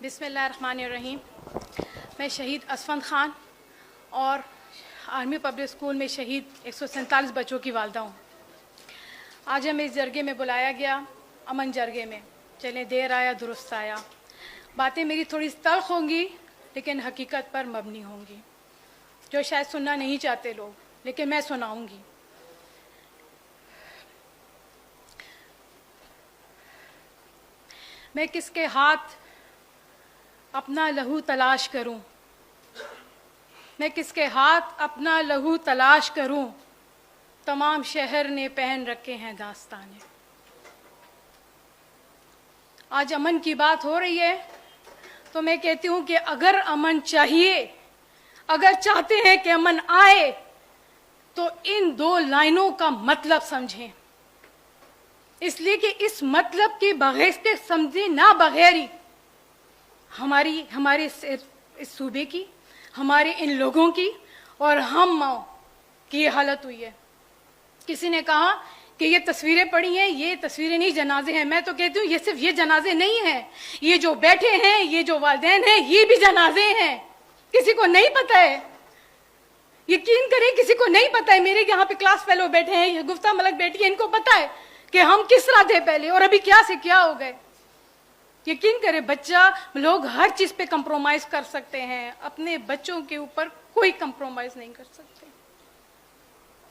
बिस्मिल्लाहिर्रहमानिर्रहीम। मैं शहीद असफंद ख़ान और आर्मी पब्लिक स्कूल में शहीद 147 बच्चों की वालदा हूँ। आज हमें इस जरगे में बुलाया गया, अमन जरगे में। चलें, देर आया दुरुस्त आया। बातें मेरी थोड़ी तल्ख होंगी लेकिन हकीकत पर मबनी होंगी, जो शायद सुनना नहीं चाहते लोग, लेकिन मैं सुनाऊंगी। मैं किसके हाथ अपना लहू तलाश करूं, मैं किसके हाथ अपना लहू तलाश करूं, तमाम शहर ने पहन रखे हैं दास्ताने। आज अमन की बात हो रही है तो मैं कहती हूं कि अगर अमन चाहिए, अगर चाहते हैं कि अमन आए, तो इन दो लाइनों का मतलब समझें। इसलिए कि इस मतलब के बगैर के समझे ना बगैर हमारे इस सूबे की, हमारे इन लोगों की और हम माओ की ये हालत हुई है। किसी ने कहा कि ये तस्वीरें पड़ी हैं, ये तस्वीरें नहीं, जनाजे हैं। मैं तो कहती हूँ ये सिर्फ ये जनाजे नहीं हैं, ये जो बैठे हैं, ये जो वालिदैन हैं, ये भी जनाजे हैं। किसी को नहीं पता है, यकीन करें किसी को नहीं पता है। मेरे यहाँ पे क्लास फेलो बैठे हैं, ये गुफ्ता मलक बैठी है, इनको पता है कि हम किस तरह थे पहले और अभी क्या से क्या हो गए। यकीन करें, बच्चा, लोग हर चीज पे कंप्रोमाइज कर सकते हैं, अपने बच्चों के ऊपर कोई कंप्रोमाइज नहीं कर सकते।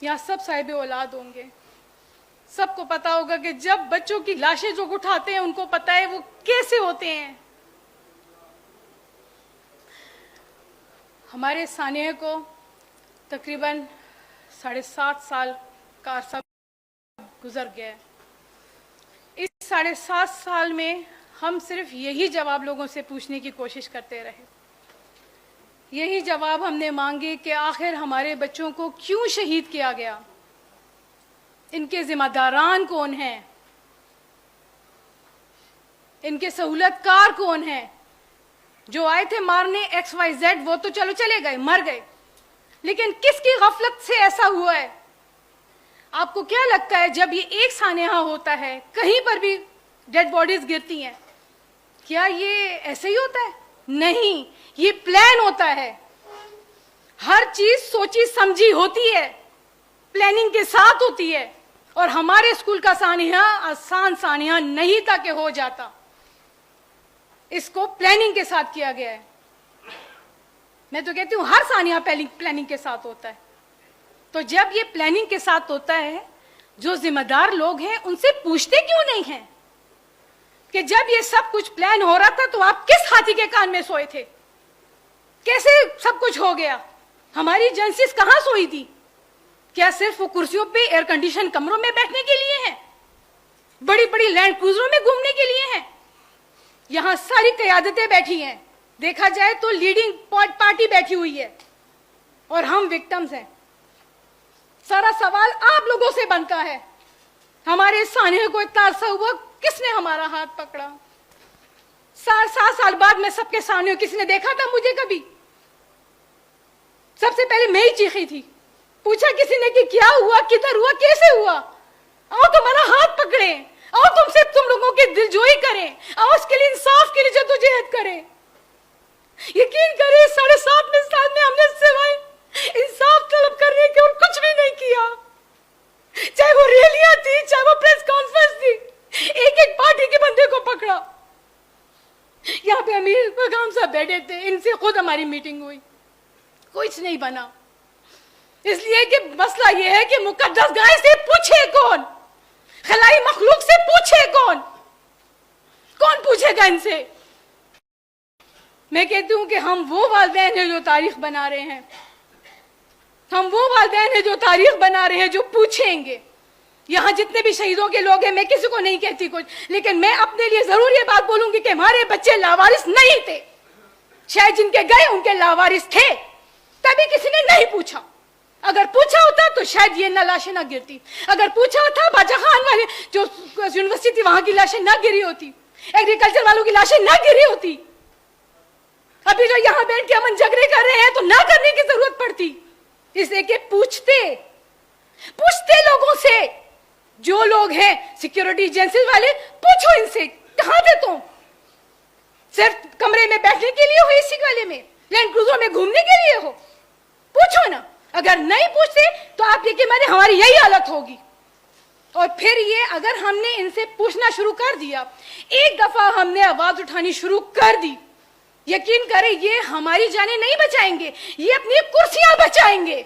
यहाँ सब साहिब औलाद होंगे, सबको पता होगा कि जब बच्चों की लाशें जो उठाते हैं उनको पता है वो कैसे होते हैं। हमारे सानिया को तकरीबन 7.5 साल का अरसा गुजर गया है। इस 7.5 साल में हम सिर्फ यही जवाब लोगों से पूछने की कोशिश करते रहे, यही जवाब हमने मांगे कि आखिर हमारे बच्चों को क्यों शहीद किया गया, इनके जिम्मेदारान कौन हैं, इनके सहूलतकार कौन हैं। जो आए थे मारने XYZ वो तो चलो चले गए, मर गए, लेकिन किसकी गफलत से ऐसा हुआ है? आपको क्या लगता है जब ये एक सानेहा होता है, कहीं पर भी डेड बॉडीज गिरती हैं, क्या ये ऐसे ही होता है? नहीं, ये प्लान होता है। हर चीज सोची समझी होती है, प्लानिंग के साथ होती है। और हमारे स्कूल का सानिया आसान सानिया नहीं था कि हो जाता, इसको प्लानिंग के साथ किया गया है। मैं तो कहती हूं हर सानिया प्लानिंग के साथ होता है। तो जब ये प्लानिंग के साथ होता है, जो जिम्मेदार लोग हैं उनसे पूछते क्यों नहीं हैं कि जब ये सब कुछ प्लान हो रहा था तो आप किस हाथी के कान में सोए थे, कैसे सब कुछ हो गया? हमारी एजेंसीज कहां सोई थी? क्या सिर्फ वो कुर्सियों पे एयर कंडीशन कमरों में बैठने के लिए हैं? बड़ी बड़ी लैंड क्रूजरों में घूमने के लिए हैं? यहां सारी कयादतें बैठी हैं, देखा जाए तो लीडिंग पार्टी बैठी हुई है और हम विक्टिम्स हैं। सारा सवाल आप लोगों से बनता है। हमारे सानिया को इतना अरसा हुआ, किसने हमारा हाथ पकड़ा? 7 साल बाद मैं सबके सानियों, किसी ने देखा था मुझे कभी? सबसे पहले मैं ही चीखी थी। पूछा किसी ने कि क्या हुआ, किधर हुआ, कैसे हुआ? आओ तुम्हारा हाथ पकड़े, आओ तुमसे तुम लोगों की दिलजोई करें, आओ उसके लिए, इंसाफ के लिए जद्दोजहद करें। यकीन करें 7.5 साल में हमने सिवाय इंसाफ तलब करने के और कुछ भी नहीं किया। चाहे वो रैलियां थी, चाहे वो प्रेस कॉन्फ्रेंस थी, एक एक पार्टी के बंदे को पकड़ा। यहाँ पे अमीर पैगाम साहब बैठे थे, इनसे खुद हमारी मीटिंग हुई, कुछ नहीं बना। इसलिए कि मसला यह है कि मुकद्दस गाय से पूछे कौन, खलाई मखलूक से पूछे कौन, कौन पूछेगा इनसे? मैं कहती हूं कि हम वो वालिदैन हैं जो तारीख बना रहे हैं, हम वो वालिदैन हैं जो तारीख बना रहे हैं, जो पूछेंगे। यहाँ जितने भी शहीदों के लोग हैं, मैं किसी को नहीं कहती कुछ, लेकिन मैं अपने लिए जरूर ये बात बोलूंगी कि हमारे बच्चे लावारिस नहीं थे। शायद जिनके गए उनके लावारिस थे, तभी किसी ने नहीं पूछा। अगर पूछा होता तो शायद ये लाशें ना गिरती। अगर पूछा होता, बाजा खान वाले जो यूनिवर्सिटी थी वहां की लाशें ना गिरी होती, एग्रीकल्चर वालों की लाशें ना गिरी होती। अभी जो यहाँ बैठ के अमन झगड़े कर रहे हैं तो ना करने की जरूरत पड़ती, इसलिए कि पूछते लोगों से, जो लोग हैं सिक्योरिटी एजेंसी वाले, पूछो इनसे कहां थे तुम, सिर्फ कमरे में बैठने के लिए हो, एसी वाले में, लैंड क्रूजर में घूमने के लिए हो? पूछो ना। अगर नहीं पूछते तो आप यकीन माने हमारी यही हालत होगी। और फिर ये अगर हमने इनसे पूछना शुरू कर दिया, एक दफा हमने आवाज उठानी शुरू कर दी, यकीन करें ये हमारी जानें नहीं बचाएंगे, ये अपनी कुर्सियां बचाएंगे।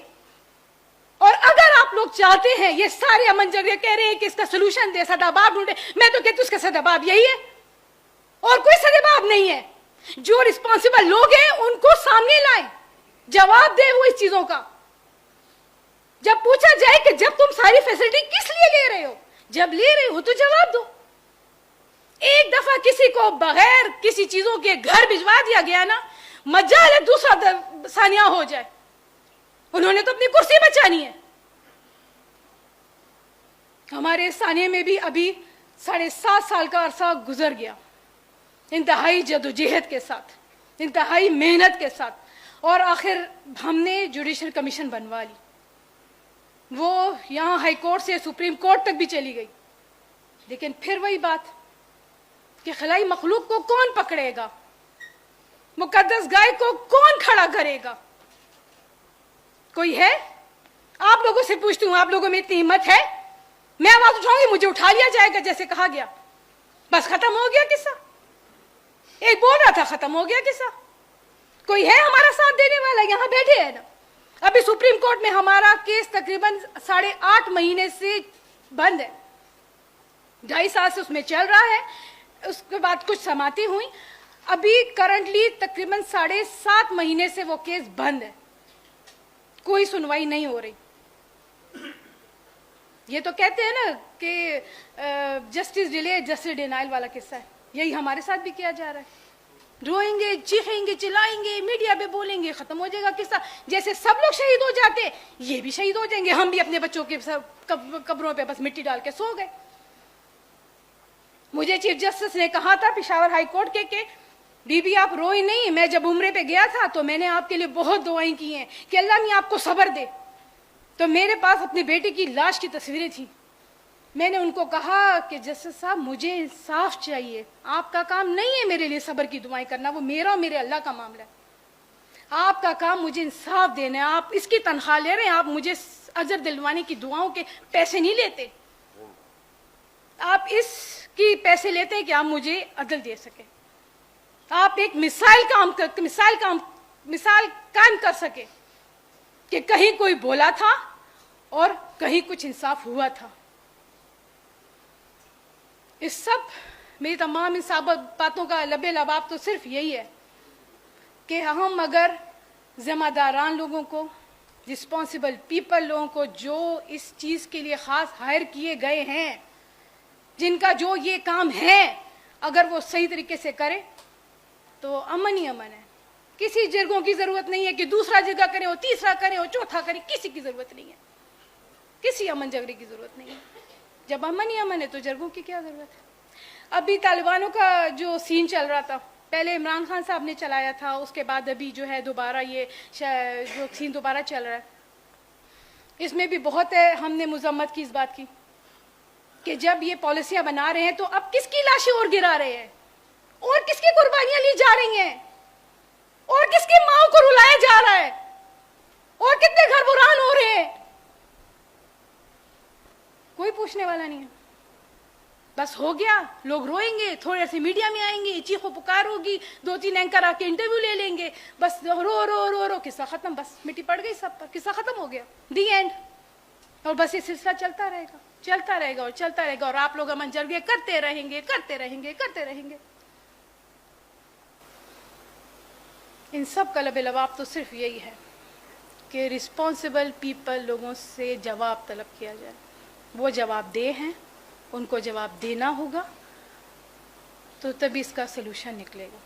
और अगर आप लोग चाहते हैं, ये सारे अमन जगह कह रहे हैं कि इसका सोल्यूशन दे, सदाबाब ढूंढे, मैं तो कहती हूं उसका सदाबाब यही है और कोई सदाबाब नहीं है। जो रिस्पॉन्सिबल लोग हैं उनको सामने लाएं, जवाब दे वो इस चीजों का। जब पूछा जाए कि जब तुम सारी फैसिलिटी किस लिए ले रहे हो, जब ले रहे हो तो जवाब दो। एक दफा किसी को बगैर किसी चीजों के घर भिजवा दिया गया ना, मजाल है दूसरा सानिया हो जाए। उन्होंने तो अपनी कुर्सी बचानी है। हमारे सानिया में भी अभी 7.5 साल का अरसा गुजर गया, इंतहाई जदोजहद के साथ, इंतहाई मेहनत के साथ, और आखिर हमने जुडिशल कमीशन बनवा ली। वो यहाँ हाई कोर्ट से सुप्रीम कोर्ट तक भी चली गई, लेकिन फिर वही बात कि खलाई मखलूक को कौन पकड़ेगा, मुकद्दस गाय को कौन खड़ा करेगा? कोई है? आप लोगों से पूछती हूं, आप लोगों में इतनी हिम्मत है? मैं आवाज उठाऊंगी, मुझे उठा लिया जाएगा जैसे कहा गया, बस खत्म हो गया किस्सा। एक बोल रहा था खत्म हो गया किस्सा। कोई है हमारा साथ देने वाला? यहां बैठे हैं ना। अभी सुप्रीम कोर्ट में हमारा केस तकरीबन 8.5 महीने से बंद है, 2.5 साल से उसमें चल रहा है। उसके बाद कुछ समाती हुई, अभी करंटली तकरीबन 7.5 महीने से वो केस बंद है, कोई सुनवाई नहीं हो रही। ये तो कहते हैं ना कि जस्टिस डिले जस्टिस डिनाइल वाला किस्सा है, यही हमारे साथ भी किया जा रहा है। रोएंगे, चीखेंगे, चिल्लाएंगे, मीडिया पे बोलेंगे, खत्म हो जाएगा किस्सा। जैसे सब लोग शहीद हो जाते, ये भी शहीद हो जाएंगे। हम भी अपने बच्चों के कब्रों पे बस मिट्टी डाल के सो गए। मुझे चीफ जस्टिस ने कहा था पेशावर हाई कोर्ट के बीबी आप रोई नहीं, मैं जब उम्रे पे गया था तो मैंने आपके लिए बहुत दुआएं की हैं कि अल्लाह मियां आपको सब्र दे। तो मेरे पास अपनी बेटी की लाश की तस्वीरें थी। मैंने उनको कहा कि जस्टिस साहब मुझे इंसाफ चाहिए, आपका काम नहीं है मेरे लिए सब्र की दुआएं करना, वो मेरा और मेरे अल्लाह का मामला है। आपका काम मुझे इंसाफ देना है। आप इसकी तनख्वाह ले रहे हैं, आप मुझे अजर दिलवाने की दुआओं के पैसे नहीं लेते, आप इसकी पैसे लेते हैं कि आप मुझे अदल दे सके, आप एक मिसाल कायम कर सके कि कहीं कोई बोला था और कहीं कुछ इंसाफ हुआ था। इस सब मेरी तमाम इन सब बातों का लबे लबाब तो सिर्फ यही है कि हम अगर जिम्मेदारान लोगों को, रिस्पॉन्सिबल पीपल लोगों को, जो इस चीज़ के लिए ख़ास हायर किए गए हैं, जिनका जो ये काम है, अगर वो सही तरीके से करे तो अमन ही अमन है। किसी जिरगों की ज़रूरत नहीं है कि दूसरा जिरगा करे और तीसरा करे और चौथा करे, किसी की ज़रूरत नहीं है, किसी अमन जगरे की ज़रूरत नहीं है। जब अमन ही अमन है तो जरगों की क्या ज़रूरत है? अभी तालिबानों का जो सीन चल रहा था, पहले इमरान खान साहब ने चलाया था, उसके बाद अभी जो है दोबारा ये जो सीन दोबारा चल रहा है, इसमें भी बहुत है हमने मुजम्मत की इस बात की कि जब ये पॉलिसियां बना रहे हैं तो अब किसकी लाशें और गिरा रहे हैं, और किसकी कुर्बानियां ली जा रही हैं, और किसकी माओ को रुलाया जा रहा है, और कितने घर बुरान हो रहे हैं, कोई पूछने वाला नहीं है। बस हो गया, लोग रोएंगे, थोड़े से मीडिया में आएंगे, चीखो पुकार होगी, 2-3 एंकर आके इंटरव्यू ले लेंगे, बस रो रो रो रो, किस्सा खत्म, बस मिट्टी पड़ गई सब पर, किस्सा खत्म हो गया, दी एंड। और बस ये सिलसिला चलता रहेगा, चलता रहेगा और चलता रहेगा, और आप लोग अमन जरगे करते रहेंगे, करते रहेंगे, करते रहेंगे। इन सब का लब लबाब तो सिर्फ यही है कि रिस्पॉन्सिबल पीपल लोगों से जवाब तलब किया जाए। वो जवाब दे हैं, उनको जवाब देना होगा, तो तभी इसका सलूशन निकलेगा।